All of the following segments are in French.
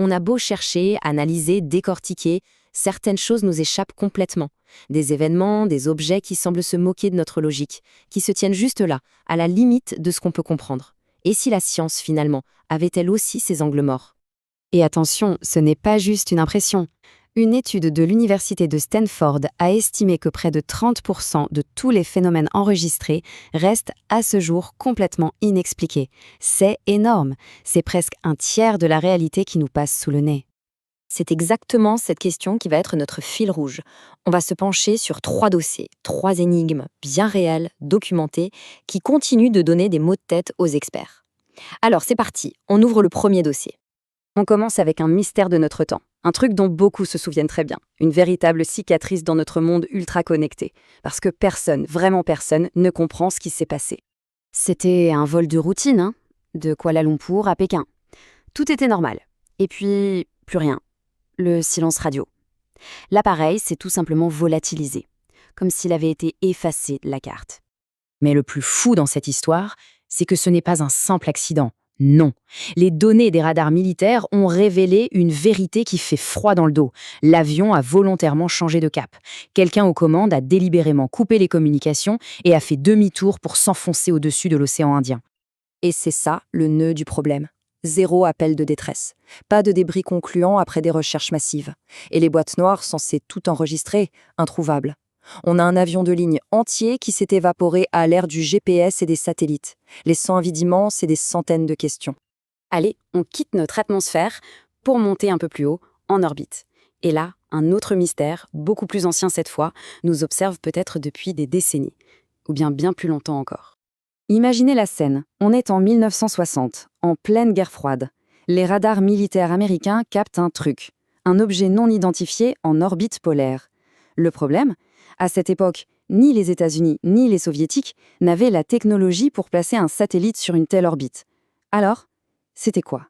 On a beau chercher, analyser, décortiquer, certaines choses nous échappent complètement. Des événements, des objets qui semblent se moquer de notre logique, qui se tiennent juste là, à la limite de ce qu'on peut comprendre. Et si la science, finalement, avait-elle aussi ses angles morts? Et attention, ce n'est pas juste une impression. Une étude de l'Université de Stanford a estimé que près de 30% de tous les phénomènes enregistrés restent à ce jour complètement inexpliqués. C'est énorme, c'est presque un tiers de la réalité qui nous passe sous le nez. C'est exactement cette question qui va être notre fil rouge. On va se pencher sur 3 dossiers, 3 énigmes bien réelles, documentées, qui continuent de donner des mots de tête aux experts. Alors c'est parti, on ouvre le premier dossier. On commence avec un mystère de notre temps, un truc dont beaucoup se souviennent très bien, une véritable cicatrice dans notre monde ultra connecté, parce que personne, vraiment personne, ne comprend ce qui s'est passé. C'était un vol de routine, de Kuala Lumpur à Pékin. Tout était normal. Et puis, plus rien. Le silence radio. L'appareil s'est tout simplement volatilisé, comme s'il avait été effacé de la carte. Mais le plus fou dans cette histoire, c'est que ce n'est pas un simple accident. Non. Les données des radars militaires ont révélé une vérité qui fait froid dans le dos. L'avion a volontairement changé de cap. Quelqu'un aux commandes a délibérément coupé les communications et a fait demi-tour pour s'enfoncer au-dessus de l'océan Indien. Et c'est ça le nœud du problème. 0 appel de détresse. Pas de débris concluants après des recherches massives. Et les boîtes noires censées tout enregistrer, introuvables. On a un avion de ligne entier qui s'est évaporé à l'ère du GPS et des satellites, laissant un vide immense et des centaines de questions. Allez, on quitte notre atmosphère pour monter un peu plus haut, en orbite. Et là, un autre mystère, beaucoup plus ancien cette fois, nous observe peut-être depuis des décennies, ou bien plus longtemps encore. Imaginez la scène, on est en 1960, en pleine guerre froide. Les radars militaires américains captent un truc, un objet non identifié en orbite polaire. Le problème ? À cette époque, ni les États-Unis ni les Soviétiques n'avaient la technologie pour placer un satellite sur une telle orbite. Alors, c'était quoi ?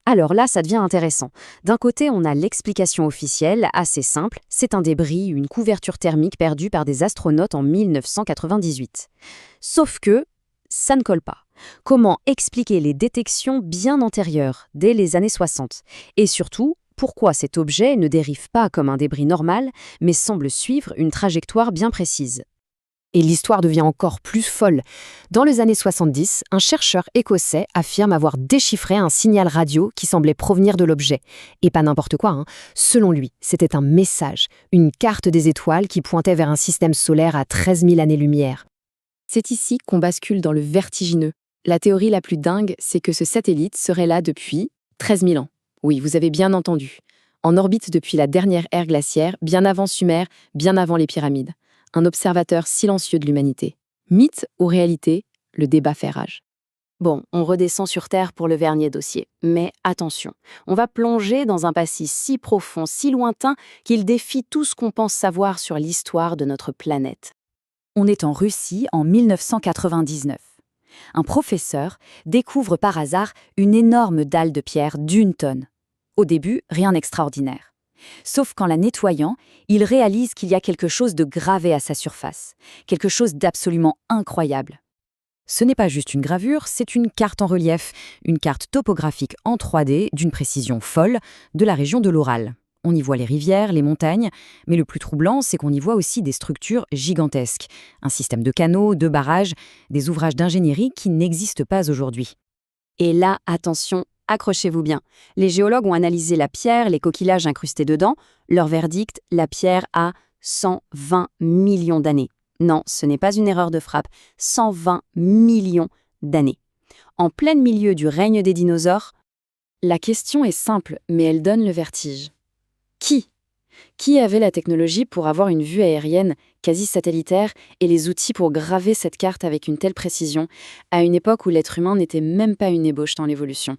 Alors là, ça devient intéressant. D'un côté, on a l'explication officielle, assez simple, c'est un débris, une couverture thermique perdue par des astronautes en 1998. Sauf que, ça ne colle pas. Comment expliquer les détections bien antérieures, dès les années 60 ? Et surtout, pourquoi cet objet ne dérive pas comme un débris normal, mais semble suivre une trajectoire bien précise. Et l'histoire devient encore plus folle. Dans les années 70, un chercheur écossais affirme avoir déchiffré un signal radio qui semblait provenir de l'objet. Et pas n'importe quoi, Selon lui, c'était un message, une carte des étoiles qui pointait vers un système solaire à 13 000 années-lumière. C'est ici qu'on bascule dans le vertigineux. La théorie la plus dingue, c'est que ce satellite serait là depuis 13 000 ans. Oui, vous avez bien entendu. En orbite depuis la dernière ère glaciaire, bien avant Sumer, bien avant les pyramides. Un observateur silencieux de l'humanité. Mythe ou réalité, le débat fait rage. Bon, on redescend sur Terre pour le dernier dossier. Mais attention, on va plonger dans un passé si profond, si lointain, qu'il défie tout ce qu'on pense savoir sur l'histoire de notre planète. On est en Russie en 1999. Un professeur découvre par hasard une énorme dalle de pierre d'1 tonne. Au début, rien d'extraordinaire. Sauf qu'en la nettoyant, il réalise qu'il y a quelque chose de gravé à sa surface, quelque chose d'absolument incroyable. Ce n'est pas juste une gravure, c'est une carte en relief, une carte topographique en 3D d'une précision folle de la région de l'Oural. On y voit les rivières, les montagnes, mais le plus troublant, c'est qu'on y voit aussi des structures gigantesques, un système de canaux, de barrages, des ouvrages d'ingénierie qui n'existent pas aujourd'hui. Et là, attention, accrochez-vous bien. Les géologues ont analysé la pierre, les coquillages incrustés dedans. Leur verdict, la pierre a 120 millions d'années. Non, ce n'est pas une erreur de frappe. 120 millions d'années. En plein milieu du règne des dinosaures, la question est simple, mais elle donne le vertige. Qui avait la technologie pour avoir une vue aérienne quasi satellitaire et les outils pour graver cette carte avec une telle précision, à une époque où l'être humain n'était même pas une ébauche dans l'évolution ?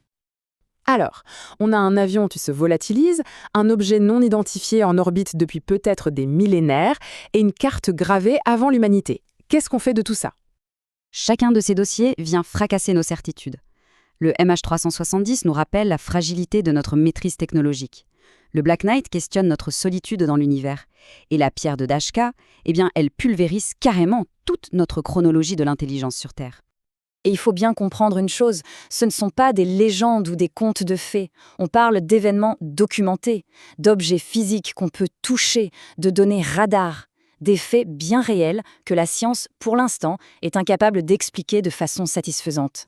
Alors, on a un avion qui se volatilise, un objet non identifié en orbite depuis peut-être des millénaires et une carte gravée avant l'humanité. Qu'est-ce qu'on fait de tout ça ? Chacun de ces dossiers vient fracasser nos certitudes. Le MH370 nous rappelle la fragilité de notre maîtrise technologique. Le Black Knight questionne notre solitude dans l'univers. Et la pierre de Dashka, elle pulvérise carrément toute notre chronologie de l'intelligence sur Terre. Et il faut bien comprendre une chose, ce ne sont pas des légendes ou des contes de fées. On parle d'événements documentés, d'objets physiques qu'on peut toucher, de données radar, des faits bien réels que la science, pour l'instant, est incapable d'expliquer de façon satisfaisante.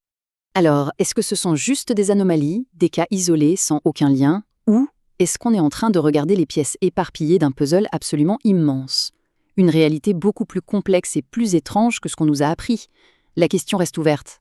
Alors, est-ce que ce sont juste des anomalies, des cas isolés sans aucun lien, ou est-ce qu'on est en train de regarder les pièces éparpillées d'un puzzle absolument immense? Une réalité beaucoup plus complexe et plus étrange que ce qu'on nous a appris. La question reste ouverte.